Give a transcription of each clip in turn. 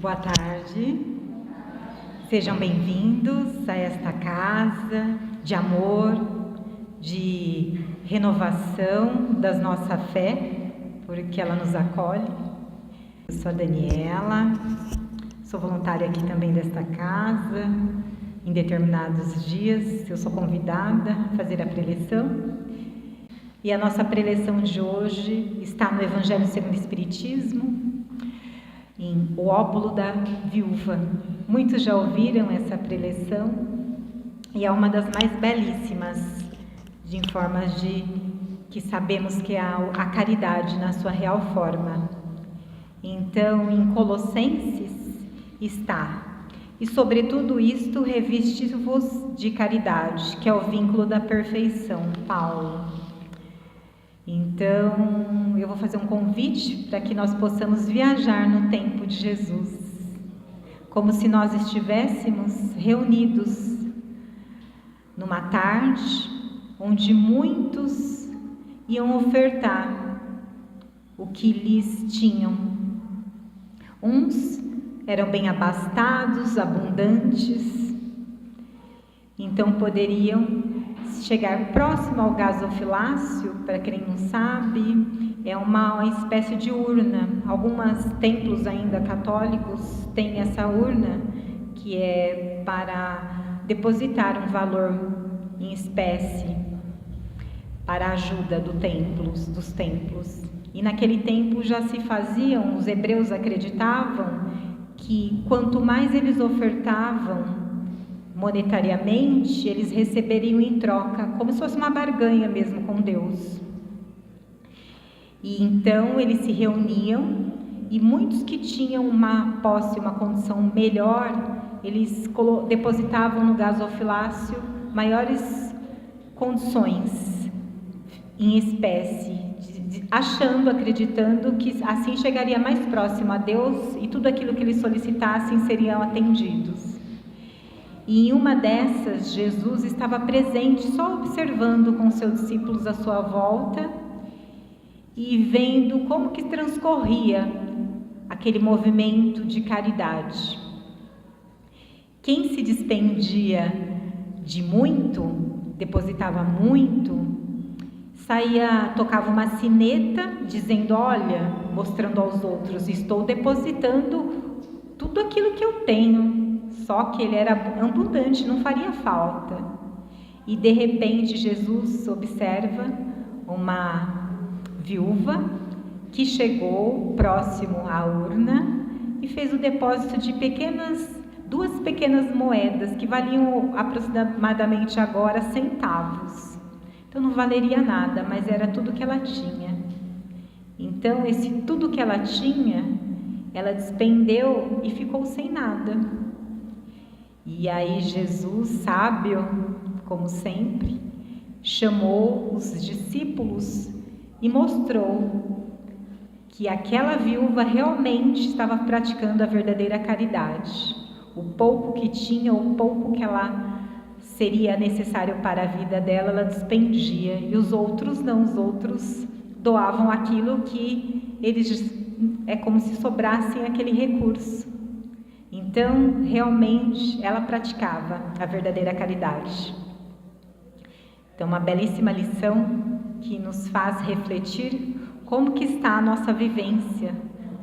Boa tarde, sejam bem-vindos a esta casa de amor, de renovação da nossa fé, porque ela nos acolhe. Eu sou a Daniela, sou voluntária aqui também desta casa. Em determinados dias eu sou convidada a fazer a preleção. E a nossa preleção de hoje está no Evangelho segundo o Espiritismo, em O Óbolo da Viúva. Muitos já ouviram essa preleção e é uma das mais belíssimas, de formas de que sabemos que é a caridade na sua real forma. Então, em Colossenses está: e sobre tudo isto reviste-vos de caridade, que é o vínculo da perfeição. Paulo. Então, eu vou fazer um convite para que nós possamos viajar no tempo de Jesus, como se nós estivéssemos reunidos numa tarde onde muitos iam ofertar o que lhes tinham. Uns eram bem abastados, abundantes, então poderiam chegar próximo ao gasofilácio. Para quem não sabe, é uma espécie de urna. Alguns templos ainda católicos têm essa urna, que é para depositar um valor em espécie para a ajuda dos templos. E naquele tempo já se faziam, os hebreus acreditavam que quanto mais eles ofertavam monetariamente, eles receberiam em troca, como se fosse uma barganha mesmo com Deus. E então eles se reuniam, e muitos que tinham uma posse, uma condição melhor, eles depositavam no gasofilácio maiores condições em espécie, achando, acreditando que assim chegaria mais próximo a Deus e tudo aquilo que eles solicitassem seriam atendidos. E em uma dessas, Jesus estava presente, só observando com seus discípulos à sua volta e vendo como que transcorria aquele movimento de caridade. Quem se despendia de muito, depositava muito, tocava uma sineta dizendo: olha, mostrando aos outros, estou depositando tudo aquilo que eu tenho. Só que ele era abundante, não faria falta. E de repente Jesus observa uma viúva que chegou próximo à urna e fez o depósito de duas pequenas moedas que valiam aproximadamente agora centavos. Então não valeria nada, mas era tudo que ela tinha. Então tudo que ela tinha, ela despendeu e ficou sem nada. E aí Jesus, sábio, como sempre, chamou os discípulos e mostrou que aquela viúva realmente estava praticando a verdadeira caridade. O pouco que tinha, o pouco que ela seria necessário para a vida dela, ela despendia. E os outros não, os outros doavam aquilo que eles, é como se sobrassem aquele recurso. Então, realmente, ela praticava a verdadeira caridade. Então, uma belíssima lição que nos faz refletir como que está a nossa vivência,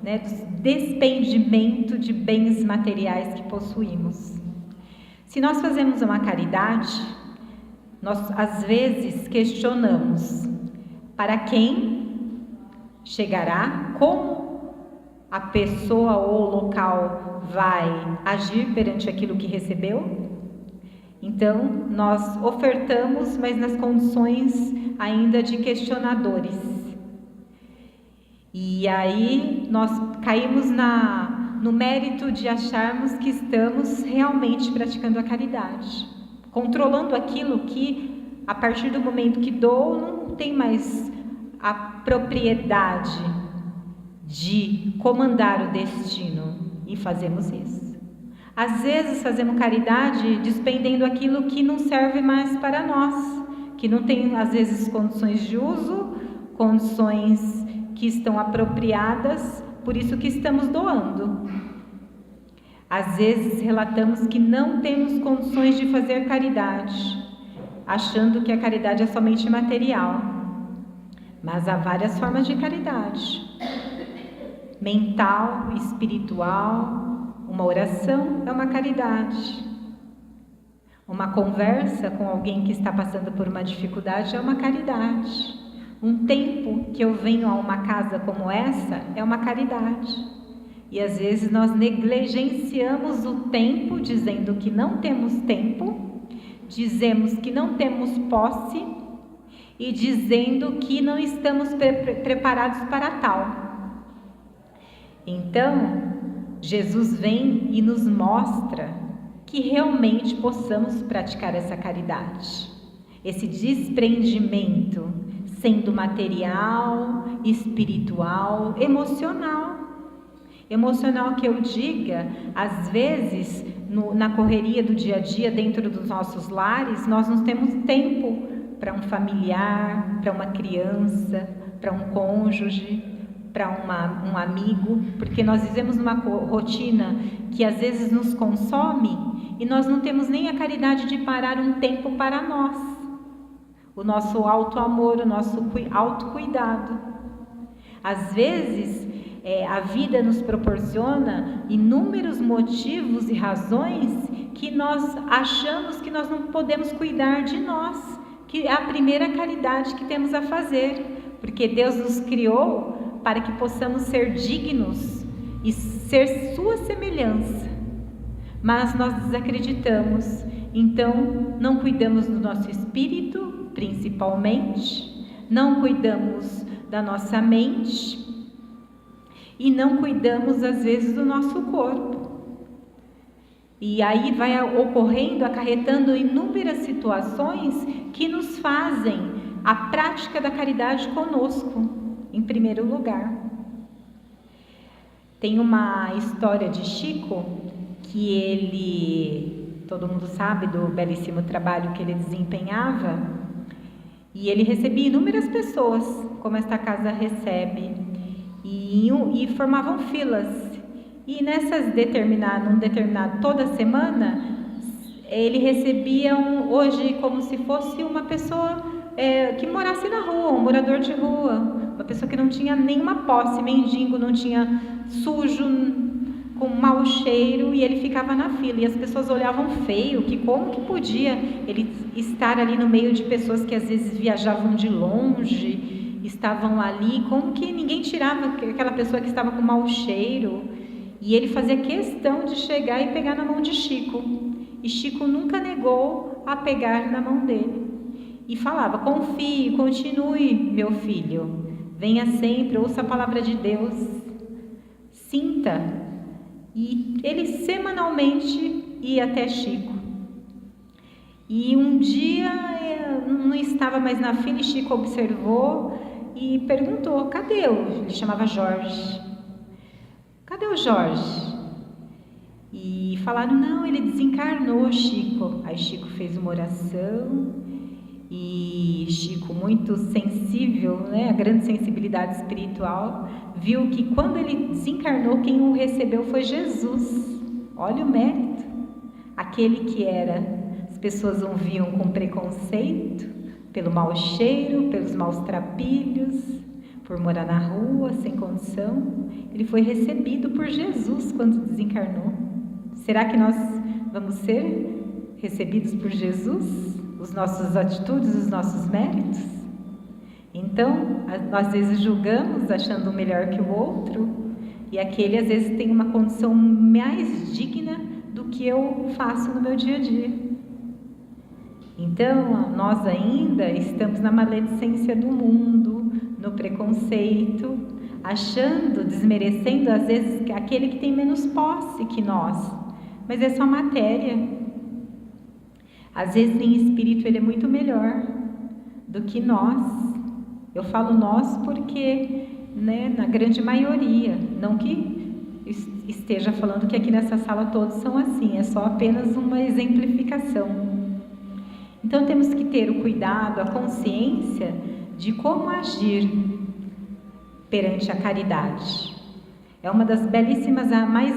né, do despendimento de bens materiais que possuímos. Se nós fazemos uma caridade, nós às vezes questionamos para quem chegará, como a pessoa ou o local vai agir perante aquilo que recebeu. Então, nós ofertamos, mas nas condições ainda de questionadores. E aí nós caímos no mérito de acharmos que estamos realmente praticando a caridade, controlando aquilo que, a partir do momento que dou, não tem mais a propriedade de comandar o destino, e fazemos isso. Às vezes fazemos caridade despendendo aquilo que não serve mais para nós, que não tem às vezes condições de uso, condições que estão apropriadas, por isso que estamos doando. Às vezes relatamos que não temos condições de fazer caridade, achando que a caridade é somente material. Mas há várias formas de caridade: mental, espiritual. Uma oração é uma caridade. Uma conversa com alguém que está passando por uma dificuldade é uma caridade. Um tempo que eu venho a uma casa como essa é uma caridade. E às vezes nós negligenciamos o tempo, dizendo que não temos tempo, dizemos que não temos posse e dizendo que não estamos preparados para tal. Então, Jesus vem e nos mostra que realmente possamos praticar essa caridade, esse desprendimento, sendo material, espiritual, emocional. Emocional que eu diga, às vezes, na correria do dia a dia, dentro dos nossos lares, nós não temos tempo para um familiar, para uma criança, para um cônjuge, para um amigo, porque nós vivemos uma rotina que às vezes nos consome e nós não temos nem a caridade de parar um tempo para nós, o nosso auto-amor, o nosso autocuidado. Às vezes, a vida nos proporciona inúmeros motivos e razões que nós achamos que nós não podemos cuidar de nós, que é a primeira caridade que temos a fazer, porque Deus nos criou para que possamos ser dignos e ser sua semelhança, mas nós desacreditamos, então não cuidamos do nosso espírito, principalmente, não cuidamos da nossa mente, e não cuidamos às vezes do nosso corpo. E aí vai ocorrendo, acarretando inúmeras situações que nos fazem a prática da caridade conosco, em primeiro lugar. Tem uma história de Chico, que ele, todo mundo sabe do belíssimo trabalho que ele desempenhava, e ele recebia inúmeras pessoas, como esta casa recebe, e formavam filas, e toda semana ele recebia hoje como se fosse uma pessoa que morasse na rua, um morador de rua, uma pessoa que não tinha nenhuma posse, mendigo, não tinha, sujo, com mau cheiro, e ele ficava na fila, e as pessoas olhavam feio, que como que podia ele estar ali no meio de pessoas que às vezes viajavam de longe, estavam ali, como que ninguém tirava aquela pessoa que estava com mau cheiro, e ele fazia questão de chegar e pegar na mão de Chico, e Chico nunca negou a pegar na mão dele, e falava: confie, continue, meu filho, venha sempre, ouça a palavra de Deus, sinta. E ele semanalmente ia até Chico, e um dia não estava mais na fila, e Chico observou e perguntou: cadê ele chamava Jorge, cadê o Jorge? E falaram: não, ele desencarnou, Chico. Aí Chico fez uma oração, e Chico, muito sensível, né, a grande sensibilidade espiritual, viu que quando ele desencarnou, quem o recebeu foi Jesus. Olha o mérito. Aquele que as pessoas o viam com preconceito, pelo mau cheiro, pelos maus trapilhos, por morar na rua, sem condição, ele foi recebido por Jesus quando desencarnou. Será que nós vamos ser recebidos por Jesus? As nossas atitudes, os nossos méritos? Então, nós às vezes julgamos achando um melhor que o outro, e aquele às vezes tem uma condição mais digna do que eu faço no meu dia a dia. Então, nós ainda estamos na maledicência do mundo, no preconceito, achando, desmerecendo às vezes aquele que tem menos posse que nós, mas é só matéria. Às vezes em espírito ele é muito melhor do que nós. Eu falo nós porque, né, na grande maioria, não que esteja falando que aqui nessa sala todos são assim, é só apenas uma exemplificação. Então temos que ter o cuidado, a consciência de como agir perante a caridade. É uma das belíssimas, a mais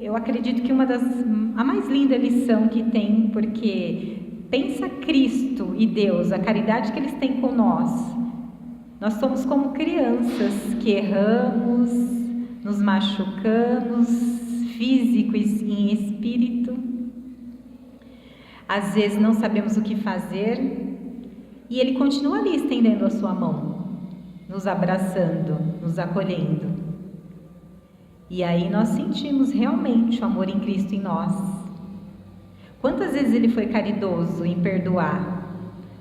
eu acredito que a mais linda lição que tem, porque pensa Cristo e Deus, a caridade que eles têm com nós. Nós somos como crianças que erramos, nos machucamos, físico e em espírito. Às vezes não sabemos o que fazer e Ele continua ali estendendo a sua mão, nos abraçando, nos acolhendo. E aí nós sentimos realmente o amor em Cristo em nós. Quantas vezes Ele foi caridoso em perdoar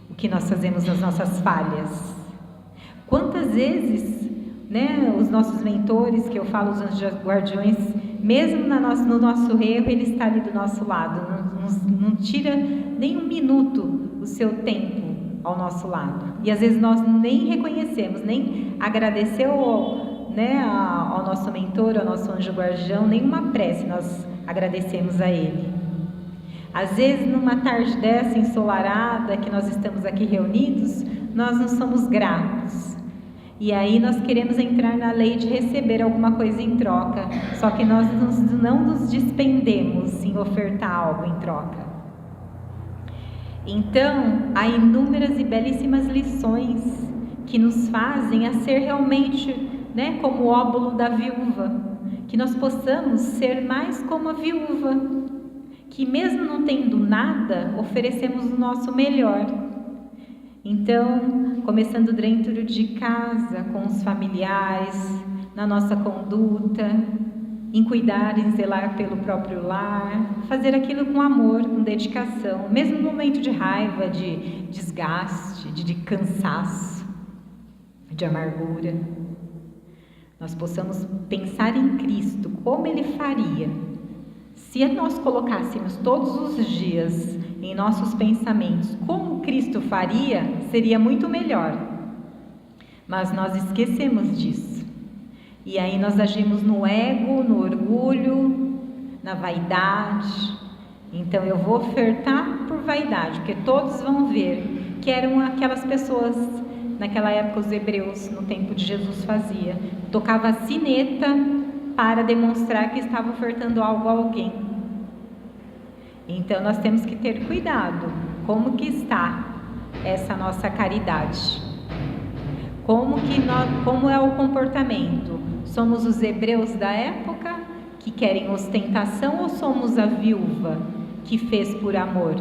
o que nós fazemos nas nossas falhas? Quantas vezes, né, os nossos mentores, que eu falo, os anjos guardiões, mesmo no nosso erro, Ele está ali do nosso lado, não tira nem um minuto o seu tempo ao nosso lado. E às vezes nós nem reconhecemos, nem agradeceu ao nosso mentor, ao nosso anjo guardião, nenhuma prece nós agradecemos a Ele. Às vezes, numa tarde dessa ensolarada que nós estamos aqui reunidos, nós não somos gratos. E aí nós queremos entrar na lei de receber alguma coisa em troca, só que nós não nos despendemos em ofertar algo em troca. Então, há inúmeras e belíssimas lições que nos fazem a ser realmente, né, como o óbolo da viúva, que nós possamos ser mais como a viúva, que mesmo não tendo nada, oferecemos o nosso melhor. Então, começando dentro de casa, com os familiares, na nossa conduta, em cuidar e zelar pelo próprio lar, fazer aquilo com amor, com dedicação, mesmo no momento de raiva, de desgaste, de cansaço, de amargura. Nós possamos pensar em Cristo, como Ele faria. Se nós colocássemos todos os dias em nossos pensamentos como Cristo faria, seria muito melhor. Mas nós esquecemos disso. E aí nós agimos no ego, no orgulho, na vaidade. Então eu vou ofertar por vaidade, porque todos vão ver que eram aquelas pessoas, naquela época os hebreus, no tempo de Jesus fazia. Tocava a sineta para demonstrar que estava ofertando algo a alguém. Então nós temos que ter cuidado, como que está essa nossa caridade? Como é o comportamento? Somos os hebreus da época que querem ostentação ou somos a viúva que fez por amor?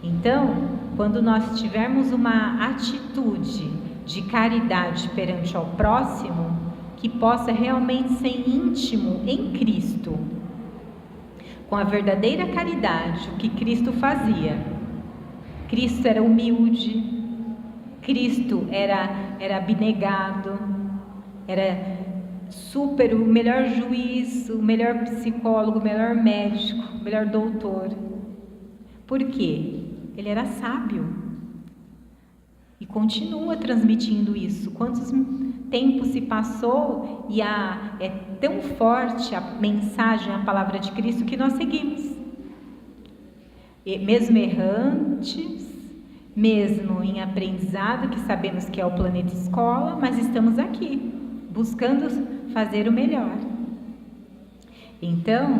Então, quando nós tivermos uma atitude de caridade perante ao próximo, que possa realmente ser íntimo em Cristo, com a verdadeira caridade, o que Cristo fazia. Cristo era humilde, Cristo era abnegado, era o melhor juiz, o melhor psicólogo, o melhor médico, o melhor doutor. Por quê? Ele era sábio e continua transmitindo isso. Quantos tempo se passou e é tão forte a mensagem, a palavra de Cristo que nós seguimos. E mesmo errantes, mesmo em aprendizado, que sabemos que é o planeta escola, mas estamos aqui, buscando fazer o melhor. Então,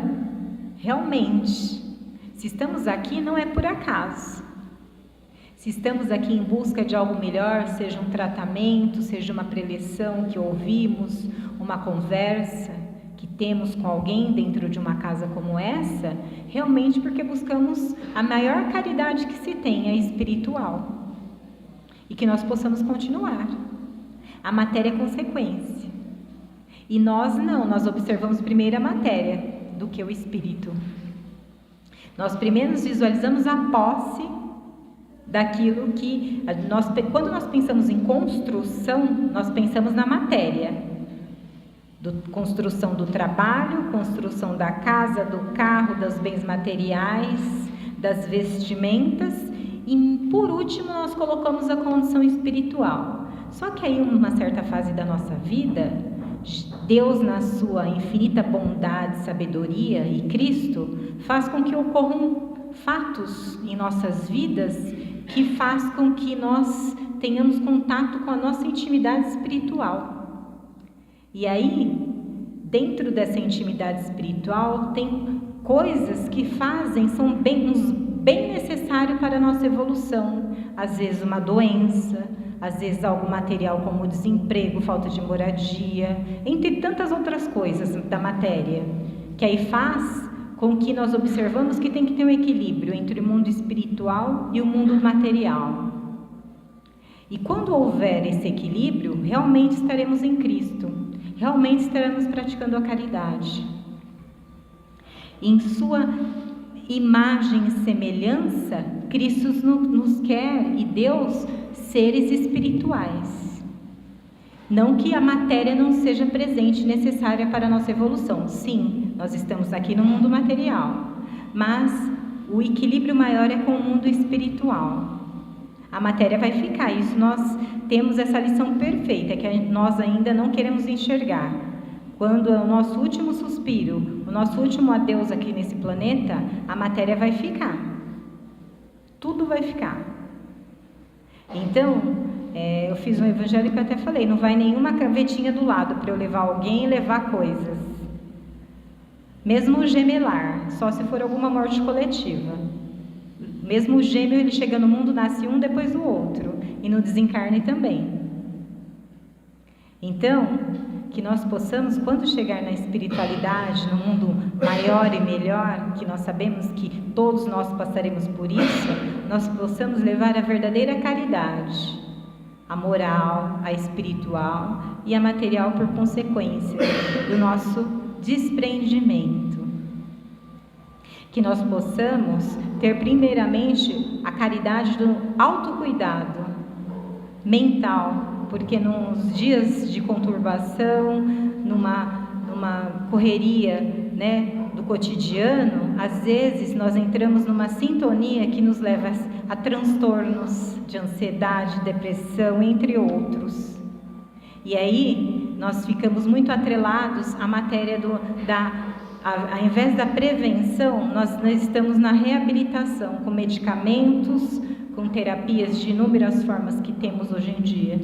realmente, se estamos aqui não é por acaso. Se estamos aqui em busca de algo melhor, seja um tratamento, seja uma preleção que ouvimos, uma conversa que temos com alguém dentro de uma casa como essa, realmente porque buscamos a maior caridade que se tem, a espiritual. E que nós possamos continuar. A matéria é consequência. E nós não, nós observamos primeiro a matéria do que o espírito. Nós primeiro visualizamos a posse daquilo que quando nós pensamos em construção, nós pensamos na matéria, construção do trabalho, construção da casa, do carro, dos bens materiais, das vestimentas, e por último nós colocamos a condição espiritual. Só que aí, em uma certa fase da nossa vida, Deus, na sua infinita bondade, sabedoria, e Cristo faz com que ocorram fatos em nossas vidas que faz com que nós tenhamos contato com a nossa intimidade espiritual. E aí, dentro dessa intimidade espiritual tem coisas que são bem necessários para a nossa evolução. Às vezes uma doença, às vezes algo material como desemprego, falta de moradia, entre tantas outras coisas da matéria, que aí faz com que nós observamos que tem que ter um equilíbrio entre o mundo espiritual e o mundo material. E quando houver esse equilíbrio, realmente estaremos em Cristo, realmente estaremos praticando a caridade. Em sua imagem e semelhança, Cristo nos quer, e Deus, seres espirituais. Não que a matéria não seja presente e necessária para a nossa evolução. Sim, nós estamos aqui no mundo material, mas o equilíbrio maior é com o mundo espiritual. A matéria vai ficar, isso nós temos essa lição perfeita, que nós ainda não queremos enxergar. Quando é o nosso último suspiro, o nosso último adeus aqui nesse planeta, a matéria vai ficar. Tudo vai ficar. Então, eu fiz um evangelho que eu até falei, não vai nenhuma gavetinha do lado para eu levar alguém e levar coisas. Mesmo o gemelar, só se for alguma morte coletiva. Mesmo o gêmeo, ele chega no mundo, nasce um depois do outro, e no desencarne também. Então, que nós possamos, quando chegar na espiritualidade, no mundo maior e melhor, que nós sabemos que todos nós passaremos por isso, nós possamos levar a verdadeira caridade, a moral, a espiritual e a material por consequência do nosso desprendimento. Que nós possamos ter primeiramente a caridade do autocuidado mental, porque nos dias de conturbação, numa correria, né, do cotidiano, às vezes nós entramos numa sintonia que nos leva a transtornos de ansiedade, depressão, entre outros. E aí nós ficamos muito atrelados à matéria ao invés da prevenção, nós estamos na reabilitação, com medicamentos, com terapias de inúmeras formas que temos hoje em dia.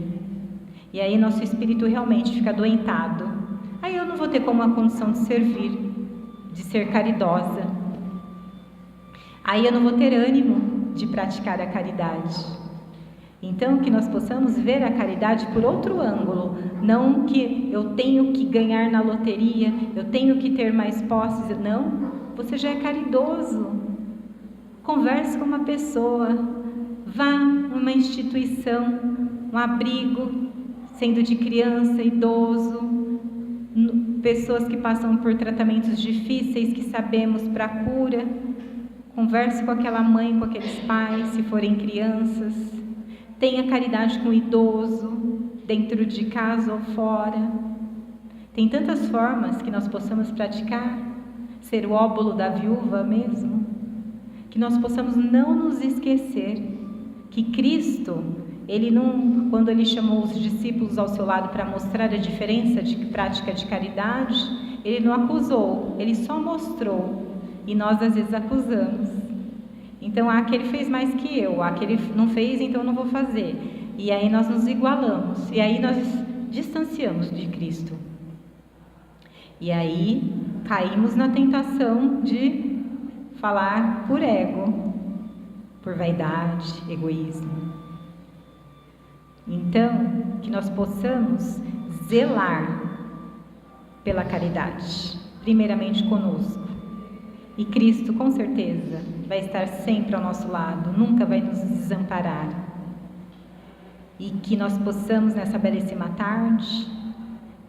E aí nosso espírito realmente fica adoentado. Aí eu não vou ter como a condição de servir, de ser caridosa. Aí eu não vou ter ânimo de praticar a caridade. Então, que nós possamos ver a caridade por outro ângulo, não que eu tenho que ganhar na loteria, eu tenho que ter mais posses. Não, você já é caridoso. Converse com uma pessoa, vá numa instituição, um abrigo, sendo de criança, idoso, pessoas que passam por tratamentos difíceis, que sabemos para a cura. Converse com aquela mãe, com aqueles pais, se forem crianças. Tenha caridade com o idoso, dentro de casa ou fora. Tem tantas formas que nós possamos praticar, ser o óbolo da viúva mesmo, que nós possamos não nos esquecer que Cristo, quando ele chamou os discípulos ao seu lado para mostrar a diferença de prática de caridade, ele não acusou, ele só mostrou, e nós às vezes acusamos. Então, aquele fez mais que eu, aquele não fez, então eu não vou fazer. E aí nós nos igualamos, e aí nós distanciamos de Cristo. E aí caímos na tentação de falar por ego, por vaidade, egoísmo. Então, que nós possamos zelar pela caridade, primeiramente conosco. E Cristo, com certeza, vai estar sempre ao nosso lado, nunca vai nos desamparar. E que nós possamos, nessa belíssima tarde,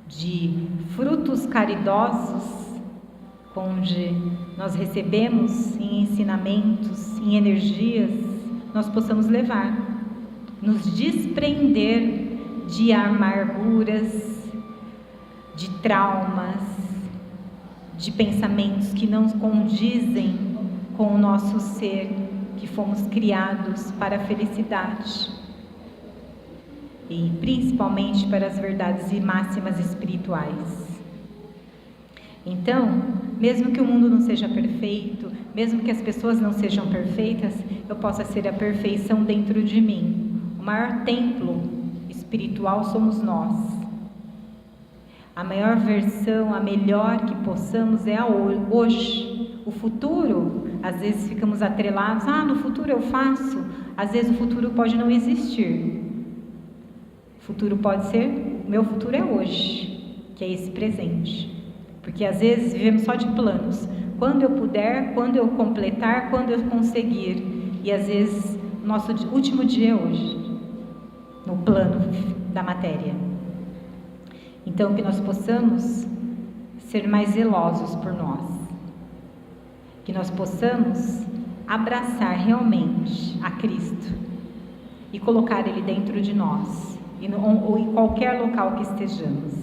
de frutos caridosos, onde nós recebemos em ensinamentos, em energias, nós possamos levar, nos desprender de amarguras, de traumas, de pensamentos que não condizem com o nosso ser, que fomos criados para a felicidade e principalmente para as verdades e máximas espirituais. Então, mesmo que o mundo não seja perfeito, mesmo que as pessoas não sejam perfeitas, eu possa ser a perfeição dentro de mim. O maior templo espiritual somos nós. A maior versão, a melhor que possamos é a hoje. O futuro, às vezes ficamos atrelados, no futuro eu faço. Às vezes o futuro pode não existir. O futuro pode ser, o meu futuro é hoje, que é esse presente. Porque às vezes vivemos só de planos. Quando eu puder, quando eu completar, quando eu conseguir. E às vezes nosso último dia é hoje, no plano da matéria. Então que nós possamos ser mais zelosos por nós. Que nós possamos abraçar realmente a Cristo e colocar Ele dentro de nós, ou em qualquer local que estejamos.